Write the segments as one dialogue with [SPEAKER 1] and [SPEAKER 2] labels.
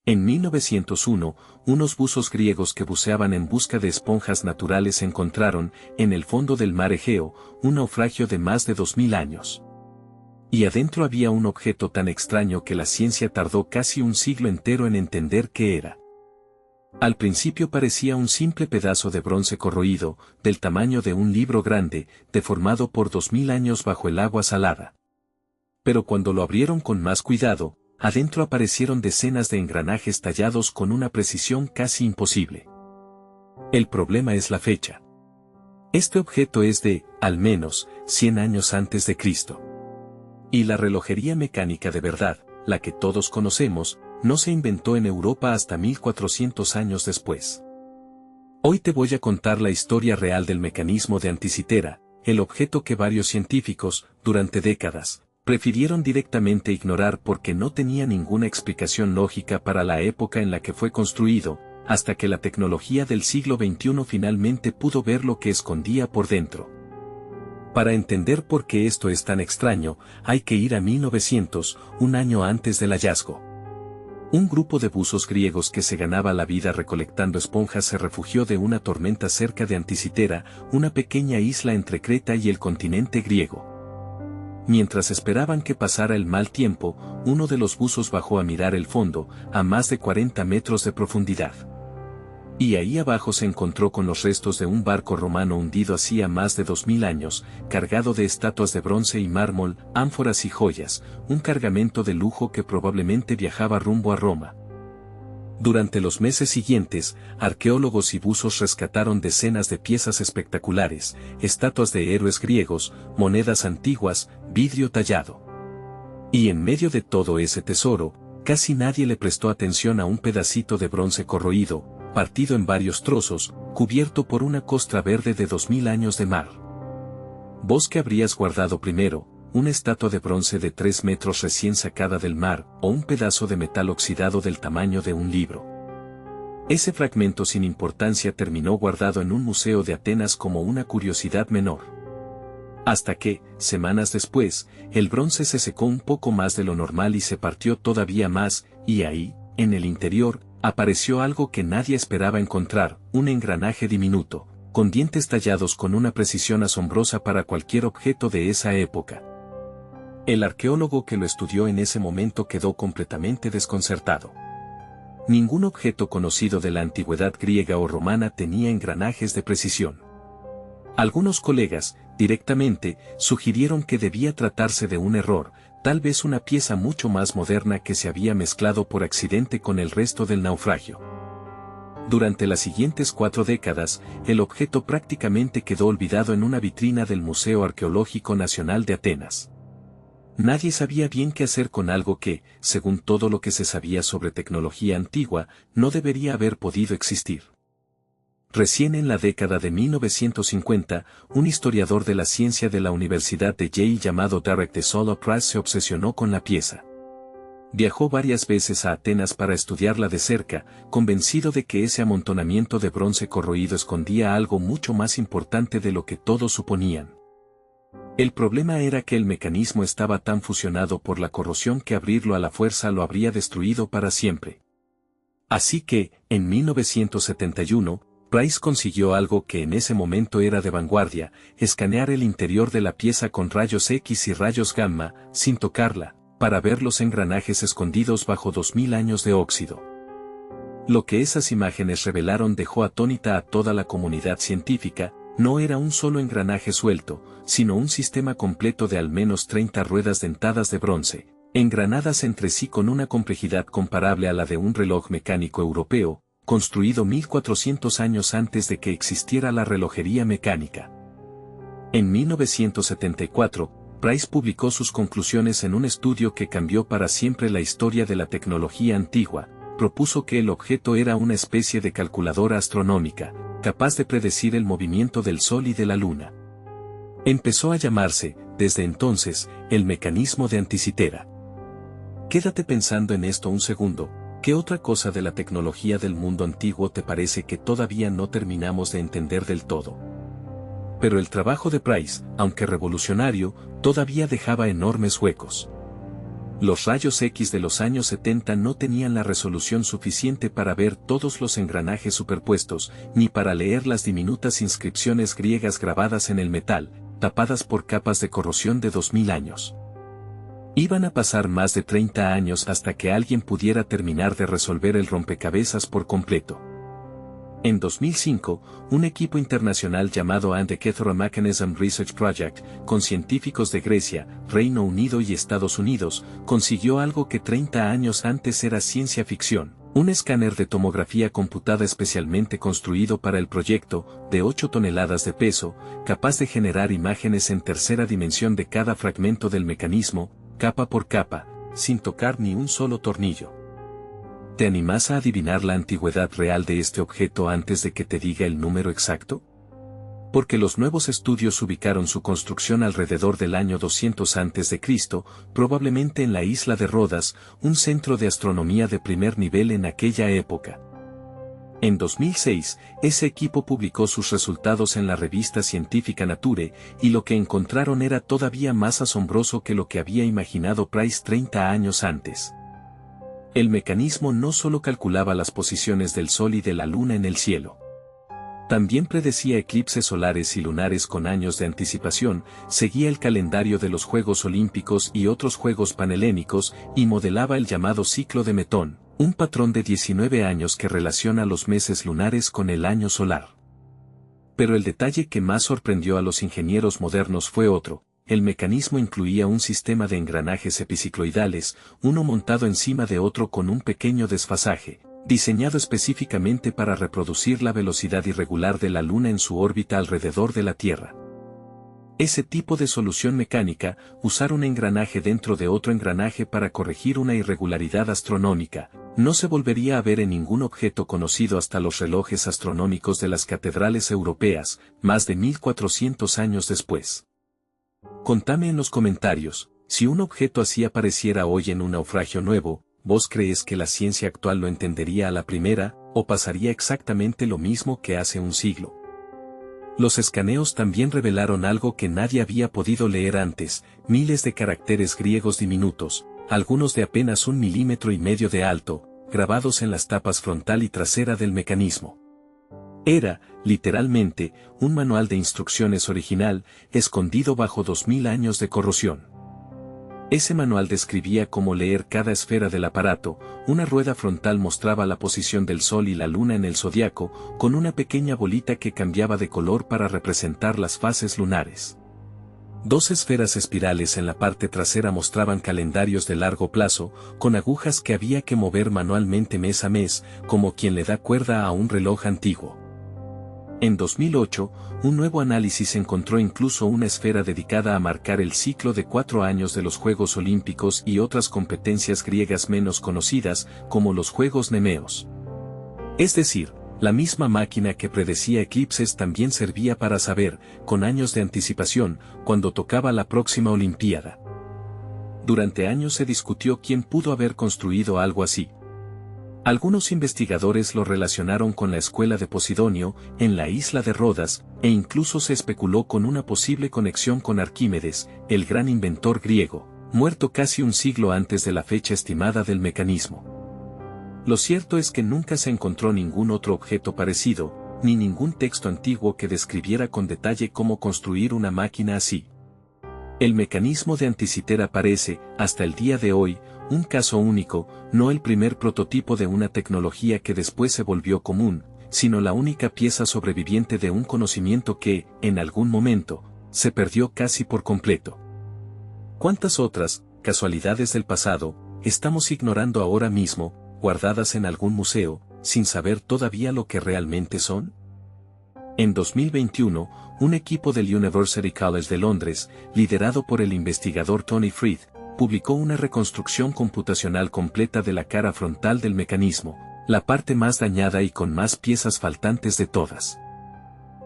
[SPEAKER 1] En 1901, unos buzos griegos que buceaban en busca de esponjas naturales encontraron, en el fondo del mar Egeo, un naufragio de más de 2000 años. Y adentro había un objeto tan extraño que la ciencia tardó casi un siglo entero en entender qué era. Al principio parecía un simple pedazo de bronce corroído, del tamaño de un libro grande, deformado por 2000 años bajo el agua salada. Pero cuando lo abrieron con más cuidado, adentro aparecieron decenas de engranajes tallados con una precisión casi imposible. El problema es la fecha. Este objeto es de, al menos, 100 años antes de Cristo. Y la relojería mecánica de verdad, la que todos conocemos, no se inventó en Europa hasta 1400 años después. Hoy te voy a contar la historia real del mecanismo de Anticitera, el objeto que varios científicos, durante décadas, prefirieron directamente ignorar porque no tenía ninguna explicación lógica para la época en la que fue construido, hasta que la tecnología del siglo XXI finalmente pudo ver lo que escondía por dentro. Para entender por qué esto es tan extraño, hay que ir a 1900, un año antes del hallazgo. Un grupo de buzos griegos que se ganaba la vida recolectando esponjas se refugió de una tormenta cerca de Anticitera, una pequeña isla entre Creta y el continente griego. Mientras esperaban que pasara el mal tiempo, uno de los buzos bajó a mirar el fondo, a más de 40 metros de profundidad. Y ahí abajo se encontró con los restos de un barco romano hundido hacía más de 2000 años, cargado de estatuas de bronce y mármol, ánforas y joyas, un cargamento de lujo que probablemente viajaba rumbo a Roma. Durante los meses siguientes, arqueólogos y buzos rescataron decenas de piezas espectaculares, estatuas de héroes griegos, monedas antiguas, vidrio tallado. Y en medio de todo ese tesoro, casi nadie le prestó atención a un pedacito de bronce corroído, partido en varios trozos, cubierto por una costra verde de 2000 años de mar. ¿Vos qué habrías guardado primero, una estatua de bronce de 3 metros recién sacada del mar, o un pedazo de metal oxidado del tamaño de un libro? Ese fragmento sin importancia terminó guardado en un museo de Atenas como una curiosidad menor. Hasta que, semanas después, el bronce se secó un poco más de lo normal y se partió todavía más, y ahí, en el interior, apareció algo que nadie esperaba encontrar, un engranaje diminuto, con dientes tallados con una precisión asombrosa para cualquier objeto de esa época. El arqueólogo que lo estudió en ese momento quedó completamente desconcertado. Ningún objeto conocido de la antigüedad griega o romana tenía engranajes de precisión. Algunos colegas, directamente, sugirieron que debía tratarse de un error, tal vez una pieza mucho más moderna que se había mezclado por accidente con el resto del naufragio. Durante las siguientes 4 décadas, el objeto prácticamente quedó olvidado en una vitrina del Museo Arqueológico Nacional de Atenas. Nadie sabía bien qué hacer con algo que, según todo lo que se sabía sobre tecnología antigua, no debería haber podido existir. Recién en la década de 1950, un historiador de la ciencia de la Universidad de Yale llamado Derek de Solla Price se obsesionó con la pieza. Viajó varias veces a Atenas para estudiarla de cerca, convencido de que ese amontonamiento de bronce corroído escondía algo mucho más importante de lo que todos suponían. El problema era que el mecanismo estaba tan fusionado por la corrosión que abrirlo a la fuerza lo habría destruido para siempre. Así que, en 1971, Price consiguió algo que en ese momento era de vanguardia, escanear el interior de la pieza con rayos X y rayos gamma, sin tocarla, para ver los engranajes escondidos bajo 2000 años de óxido. Lo que esas imágenes revelaron dejó atónita a toda la comunidad científica. No era un solo engranaje suelto, sino un sistema completo de al menos 30 ruedas dentadas de bronce, engranadas entre sí con una complejidad comparable a la de un reloj mecánico europeo, construido 1400 años antes de que existiera la relojería mecánica. En 1974, Price publicó sus conclusiones en un estudio que cambió para siempre la historia de la tecnología antigua. Propuso que el objeto era una especie de calculadora astronómica, capaz de predecir el movimiento del Sol y de la Luna. Empezó a llamarse, desde entonces, el mecanismo de Anticitera. Quédate pensando en esto un segundo. ¿Qué otra cosa de la tecnología del mundo antiguo te parece que todavía no terminamos de entender del todo? Pero el trabajo de Price, aunque revolucionario, todavía dejaba enormes huecos. Los rayos X de los años 70 no tenían la resolución suficiente para ver todos los engranajes superpuestos, ni para leer las diminutas inscripciones griegas grabadas en el metal, tapadas por capas de corrosión de 2000 años. Iban a pasar más de 30 años hasta que alguien pudiera terminar de resolver el rompecabezas por completo. En 2005, un equipo internacional llamado Antikythera Mechanism Research Project, con científicos de Grecia, Reino Unido y Estados Unidos, consiguió algo que 30 años antes era ciencia ficción: un escáner de tomografía computada especialmente construido para el proyecto, de 8 toneladas de peso, capaz de generar imágenes en tercera dimensión de cada fragmento del mecanismo, capa por capa, sin tocar ni un solo tornillo. ¿Te animas a adivinar la antigüedad real de este objeto antes de que te diga el número exacto? Porque los nuevos estudios ubicaron su construcción alrededor del año 200 a.C., probablemente en la isla de Rodas, un centro de astronomía de primer nivel en aquella época. En 2006, ese equipo publicó sus resultados en la revista científica Nature, y lo que encontraron era todavía más asombroso que lo que había imaginado Price 30 años antes. El mecanismo no solo calculaba las posiciones del Sol y de la Luna en el cielo. También predecía eclipses solares y lunares con años de anticipación, seguía el calendario de los Juegos Olímpicos y otros Juegos Panhelénicos, y modelaba el llamado ciclo de Metón, un patrón de 19 años que relaciona los meses lunares con el año solar. Pero el detalle que más sorprendió a los ingenieros modernos fue otro. El mecanismo incluía un sistema de engranajes epicicloidales, uno montado encima de otro con un pequeño desfasaje, diseñado específicamente para reproducir la velocidad irregular de la Luna en su órbita alrededor de la Tierra. Ese tipo de solución mecánica, usar un engranaje dentro de otro engranaje para corregir una irregularidad astronómica, no se volvería a ver en ningún objeto conocido hasta los relojes astronómicos de las catedrales europeas, más de 1400 años después. Contame en los comentarios, si un objeto así apareciera hoy en un naufragio nuevo, ¿vos crees que la ciencia actual lo entendería a la primera, o pasaría exactamente lo mismo que hace un siglo? Los escaneos también revelaron algo que nadie había podido leer antes: miles de caracteres griegos diminutos, algunos de apenas 1,5 milímetros de alto, grabados en las tapas frontal y trasera del mecanismo. Era, literalmente, un manual de instrucciones original, escondido bajo 2000 años de corrosión. Ese manual describía cómo leer cada esfera del aparato. Una rueda frontal mostraba la posición del Sol y la Luna en el zodiaco, con una pequeña bolita que cambiaba de color para representar las fases lunares. 2 esferas espirales en la parte trasera mostraban calendarios de largo plazo, con agujas que había que mover manualmente mes a mes, como quien le da cuerda a un reloj antiguo. En 2008, un nuevo análisis encontró incluso una esfera dedicada a marcar el ciclo de 4 años de los Juegos Olímpicos y otras competencias griegas menos conocidas, como los Juegos Nemeos. Es decir, la misma máquina que predecía eclipses también servía para saber, con años de anticipación, cuando tocaba la próxima Olimpiada. Durante años se discutió quién pudo haber construido algo así. Algunos investigadores lo relacionaron con la escuela de Posidonio, en la isla de Rodas, e incluso se especuló con una posible conexión con Arquímedes, el gran inventor griego, muerto casi un siglo antes de la fecha estimada del mecanismo. Lo cierto es que nunca se encontró ningún otro objeto parecido, ni ningún texto antiguo que describiera con detalle cómo construir una máquina así. El mecanismo de Antikythera parece, hasta el día de hoy, un caso único, no el primer prototipo de una tecnología que después se volvió común, sino la única pieza sobreviviente de un conocimiento que, en algún momento, se perdió casi por completo. ¿Cuántas otras, casualidades del pasado, estamos ignorando ahora mismo, guardadas en algún museo, sin saber todavía lo que realmente son? En 2021, un equipo del University College de Londres, liderado por el investigador Tony Freed, publicó una reconstrucción computacional completa de la cara frontal del mecanismo, la parte más dañada y con más piezas faltantes de todas.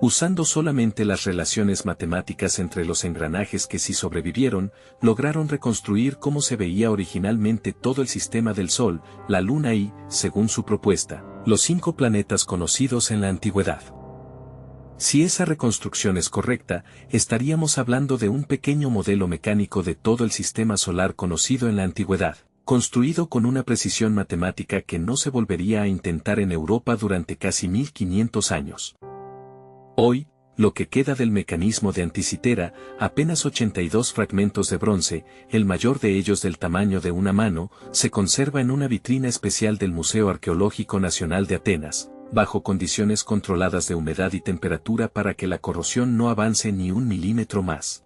[SPEAKER 1] Usando solamente las relaciones matemáticas entre los engranajes que sí sobrevivieron, lograron reconstruir cómo se veía originalmente todo el sistema del Sol, la Luna y, según su propuesta, los 5 planetas conocidos en la antigüedad. Si esa reconstrucción es correcta, estaríamos hablando de un pequeño modelo mecánico de todo el sistema solar conocido en la antigüedad, construido con una precisión matemática que no se volvería a intentar en Europa durante casi 1500 años. Hoy, lo que queda del mecanismo de Anticitera, apenas 82 fragmentos de bronce, el mayor de ellos del tamaño de una mano, se conserva en una vitrina especial del Museo Arqueológico Nacional de Atenas, bajo condiciones controladas de humedad y temperatura para que la corrosión no avance ni un milímetro más.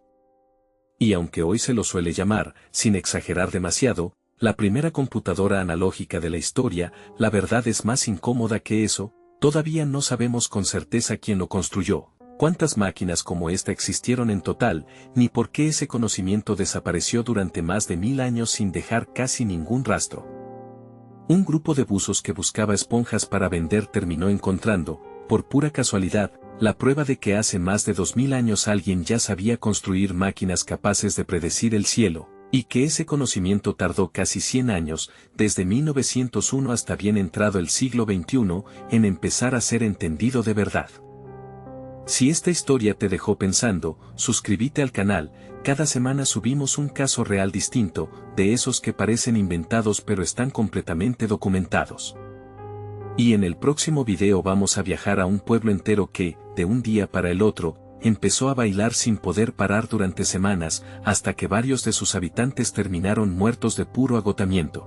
[SPEAKER 1] Y aunque hoy se lo suele llamar, sin exagerar demasiado, la primera computadora analógica de la historia, la verdad es más incómoda que eso, todavía no sabemos con certeza quién lo construyó, cuántas máquinas como esta existieron en total, ni por qué ese conocimiento desapareció durante más de 1000 años sin dejar casi ningún rastro. Un grupo de buzos que buscaba esponjas para vender terminó encontrando, por pura casualidad, la prueba de que hace más de 2000 años alguien ya sabía construir máquinas capaces de predecir el cielo, y que ese conocimiento tardó casi 100 años, desde 1901 hasta bien entrado el siglo XXI, en empezar a ser entendido de verdad. Si esta historia te dejó pensando, suscríbete al canal, cada semana subimos un caso real distinto, de esos que parecen inventados pero están completamente documentados. Y en el próximo video vamos a viajar a un pueblo entero que, de un día para el otro, empezó a bailar sin poder parar durante semanas, hasta que varios de sus habitantes terminaron muertos de puro agotamiento.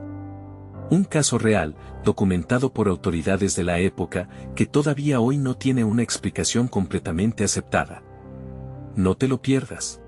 [SPEAKER 1] Un caso real, documentado por autoridades de la época, que todavía hoy no tiene una explicación completamente aceptada. No te lo pierdas.